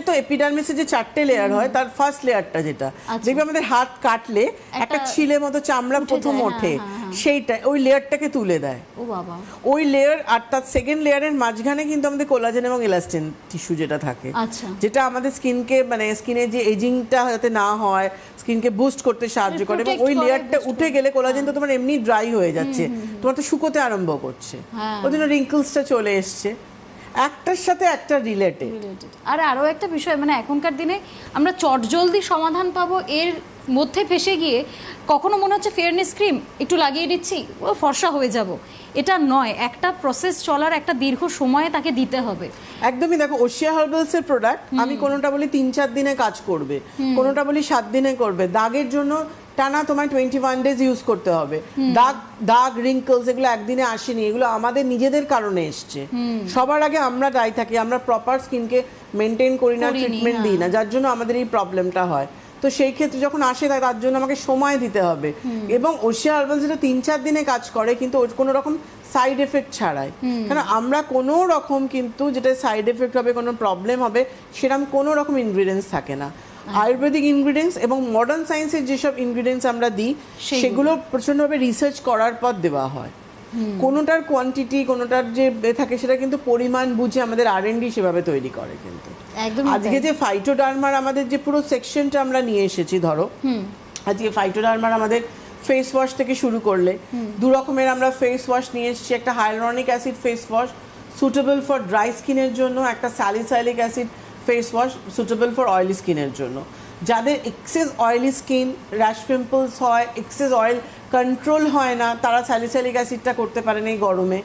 তো এপিডার্মিসে যে 4টে লেয়ার হয় তার ফার্স্ট লেয়ারটা যেটা দেখবে আমাদের হাত কাটলে একটা ছিলে মতো চামড়া প্রথম ওঠে, সেইটা ওই লেয়ারটাকে তুলে দেয়। ও বাবা। ওই লেয়ার আর তার সেকেন্ড লেয়ারের মাঝখানে কিন্তু আমাদের কোলাজেন এবং এলাস্টিন টিস্যু যেটা থাকে, যেটা আমাদের স্কিনকে মানে স্কিনের যে এজিংটা যাতে না হয় স্কিনকে বুস্ট করতে সাহায্য করে। এবং ওই লেয়ারটা উঠে গেলে কোলাজেন তো তোমার এমনি ড্রাই হয়ে যাচ্ছে, তোমার তো শুকোতে আরম্ভ করছে, ওই জন্য রিঙ্কলসটা চলে এসছে। একটার সাথে একটা রিলেটেড। আর আরও একটা বিষয়, মানে এখনকার দিনে আমরা চটজলদি সমাধান পাবো এর মধ্যে ফেসে গিয়ে কখনো মনে হচ্ছে ফেয়ারনেস ক্রিম একটু লাগিয়ে দিচ্ছি ও ফর্সা হয়ে যাব, এটা নয়। একটা প্রসেস চলার একটা দীর্ঘ সময়ে তাকে দিতে হবে। একদমই। দেখো ওশিয়া হার্বালসের প্রোডাক্ট আমি কোনোটা বলি 3-4 দিনে কাজ করবে, কোনোটা বলি 7 দিনে করবে। দাগের জন্য টানা তোমায় 21 ডেজ ইউজ করতে হবে। দাগ রিঙ্কলস এগুলো একদিনে আসেনি, এগুলো আমাদের নিজেদের কারণে এসছে। সবার আগে আমরা দায়ী থাকি, আমরা প্রপার স্কিনকে মেনটেন করি না, ট্রিটমেন্ট দিই না, যার জন্য আমাদের এই প্রবলেমটা হয়। তো সেই ক্ষেত্রে যখন আসে তার জন্য আমাকে সময় দিতে হবে। এবং ওশিয়া হার্বালস যেটা 3-4 দিনে কাজ করে, কিন্তু ওর কোনো রকম সাইড এফেক্ট ছাড়াই। কারণ আমরা কোনো রকম কিন্তু যেটা সাইড এফেক্ট হবে, কোনো প্রবলেম হবে, সেরকম কোনো রকম ইনগ্রিডিয়েন্টস থাকে না। আয়ুর্বেদিক ইনগ্রিডিয়েন্টস এবং মডার্ন সায়েন্সের যেসব ইনগ্রিডিয়েন্টস আমরা দিই সেগুলো প্রচণ্ডভাবে রিসার্চ করার পর দেওয়া হয়। কোনোটার কোয়ান্টিটি, কোনোটার যে থাকে সেটা কিন্তু পরিমাণ বুঝে আমাদের R&D সেভাবে তৈরি করে। কিন্তু আজকে যে ফাইটোডার্মার আমাদের যে পুরো সেকশনটা আমরা নিয়ে এসেছি, ধরো আজকে ফাইটোডার্মার আমাদের ফেস ওয়াশ থেকে শুরু করলে 2 রকমের আমরা ফেস ওয়াশ নিয়ে এসেছি। একটা hyaluronic acid face wash suitable for dry স্কিনের জন্য, একটা salicylic acid face wash suitable for oily স্কিনের জন্য। যাদের excess oily skin, rash pimples হয়, এক্সেস অয়েল কন্ট্রোল হয় না, তারা স্যালিসাইলিক অ্যাসিডটা করতে পারেন এই গরমে।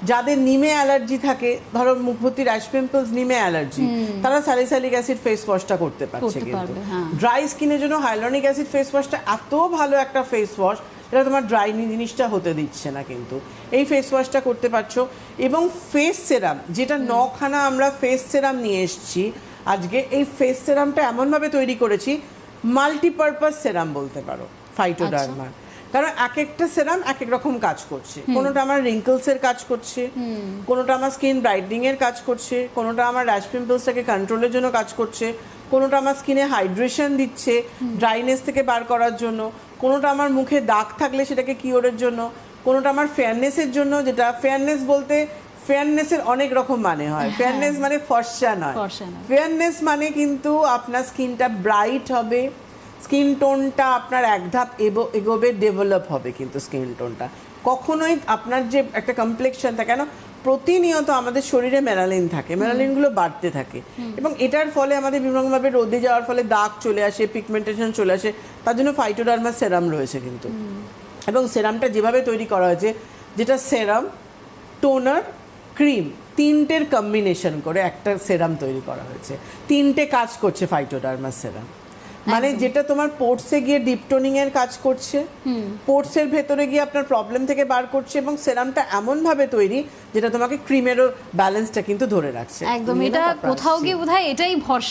যাদের নিমে অ্যালার্জি থাকে, ধরো মুখভর্তি র্যাশ পিম্পলস, নিমে অ্যালার্জি, তারা স্যালিসাইলিক অ্যাসিড ফেস ওয়াশটা করতে পারছে। কিন্তু ড্রাই স্কিনের জন্য হাইলোরনিক অ্যাসিড ফেস ওয়াশটা এত ভালো একটা ফেস ওয়াশ, এটা তোমার ড্রাই জিনিসটা হতে দিচ্ছে না, কিন্তু এই ফেস ওয়াশটা করতে পারছো। এবং ফেস সেরাম, যেটা 9খানা আমরা ফেস সেরাম নিয়ে এসেছি আজকে, এই ফেস সেরামটা এমনভাবে তৈরি করেছি, মাল্টিপারপাস সেরাম বলতে পারো ফাইটোডার্মার। কারণ এক একটা সেরাম এক এক রকম কাজ করছে। কোনোটা আমার রিঙ্কলসের কাজ করছে, কোনোটা আমার স্কিন ব্রাইটনিং এর কাজ করছে, কোনোটা আমার র্যাশ পিম্পলসটাকে কন্ট্রোলের জন্য কাজ করছে, কোনোটা আমার স্কিনে হাইড্রেশন দিচ্ছে ড্রাইনেস থেকে বার করার জন্য, কোনোটা আমার মুখে দাগ থাকলে সেটাকে কিওরের জন্য, কোনোটা আমার ফেয়ারনেসের জন্য। যেটা ফেয়ারনেস বলতে ফেয়ারনেসের অনেক রকম মানে হয়। ফেয়ারনেস মানে ফর্সা নয়, ফেয়ারনেস মানে কিন্তু আপনার স্কিনটা ব্রাইট হবে, স্কিন টোনটা আপনার এক ধাপ এগোবে, ডেভেলপ হবে। কিন্তু স্কিন টোনটা কখনোই আপনার যে একটা কমপ্লেক্সন থাকে না, প্রতিনিয়ত আমাদের শরীরে মেলানিন থাকে, মেলানিনগুলো বাড়তে থাকে, এবং এটার ফলে আমাদের বিভিন্নভাবে রোদে যাওয়ার ফলে দাগ চলে আসে, পিগমেন্টেশন চলে আসে। তার জন্য ফাইটোডার্মার সেরাম রয়েছে কিন্তু। এবং সেরামটা যেভাবে তৈরি করা হয়েছে, যেটা সেরাম, টোনার, ক্রিম, 3টের কম্বিনেশন করে একটা সেরাম তৈরি করা হয়েছে। 3টে কাজ করছে ফাইটোডার্মার সেরাম। মানে যেটা তোমার পোর্টসে গিয়ে ডিপ টোনিং এর কাজ করছে, পোর্টসের ভেতরে গিয়ে আপনার প্রবলেম থেকে বার করছে, এবং সেরামটা এমন ভাবে তৈরি যেটা তোমাকে ক্রিমেরও ব্যালেন্সটা কিন্তু ধরে রাখছে। একদম, এটা কোথাও গিয়ে বোধহয় এটাই ভরসা।